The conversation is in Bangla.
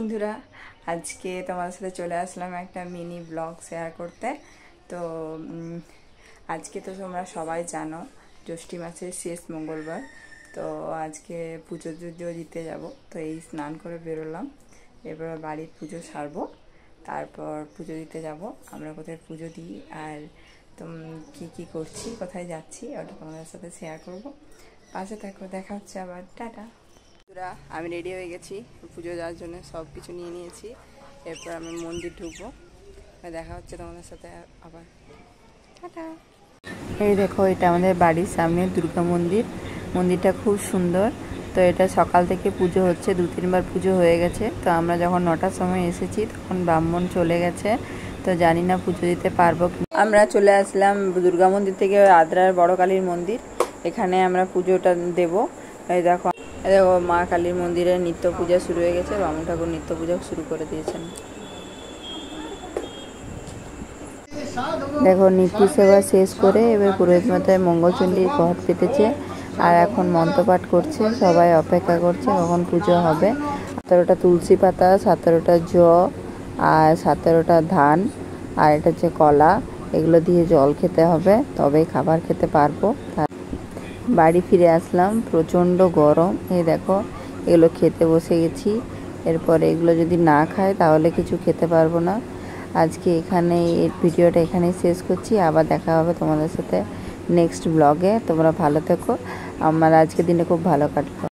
বন্ধুরা, আজকে তোমাদের সাথে চলে আসলাম একটা মিনি ব্লগ শেয়ার করতে। তো আজকে তো তোমরা সবাই জানো জ্যৈষ্ঠ মাসের শেষ মঙ্গলবার। তো আজকে পুজো দিতে যাব। তো এই স্নান করে বেরোলাম, এবার বাড়ির পুজো সারবো, তারপর পুজো দিতে যাব। আমরা কোথায় পুজো দিই আর কি কি করছি, কোথায় যাচ্ছি ওটা তোমাদের সাথে শেয়ার করব। পাশে থাকো, দেখা হচ্ছে আবার, টাটা। আমি রেডি হয়ে গেছি পুজো যাওয়ার জন্য, সব কিছু নিয়ে নিয়েছি। এরপর আমি মন্দির ঢুকবো, দেখা হচ্ছে তোমাদের সাথে আবার, টাটা। এই দেখো, এটা আমাদের বাড়ির সামনে দুর্গা মন্দির। মন্দিরটা খুব সুন্দর। তো এটা সকাল থেকে পুজো হচ্ছে, 2-3 বার পুজো হয়ে গেছে। তো আমরা যখন 9টার সময় এসেছি তখন ব্রাহ্মণ চলে গেছে। তো জানি না পুজো দিতে পারবো। আমরা চলে আসলাম দুর্গা মন্দির থেকে আদ্রার বড় কালীর মন্দির, এখানে আমরা পুজোটা দেব। এই দেখো মা কালীর মন্দিরে নিত্য পূজা শুরু হয়ে গেছে, বামুন ঠাকুর নিত্য পূজা শুরু করে দিয়েছেন। দেখো, নীতি সেবা শেষ করে এবার পুরোহিত মাতায় মঙ্গলচণ্ডীর ঘট পেতেছে আর এখন মন্ত্রপাঠ করছে। সবাই অপেক্ষা করছে কখন পুজো হবে। 17টা তুলসী পাতা, 17টা জল আর 17টা ধান আর এটা হচ্ছে কলা, এগুলো দিয়ে জল খেতে হবে, তবেই খাবার খেতে পারবো। বাড়ি ফিরে আসলাম, প্রচণ্ড গরম। এই দেখো, এগুলো খেতে বসে গেছি। এরপরে এগুলো যদি না খায় তাহলে কিছু খেতে পারবো না। আজকে এখানে এই ভিডিওটা এখানেই শেষ করছি, আবার দেখা হবে তোমাদের সাথে নেক্সট ব্লগে। তোমরা ভালো থেকো, আমার আজকের দিনে খুব ভালো কাটলো।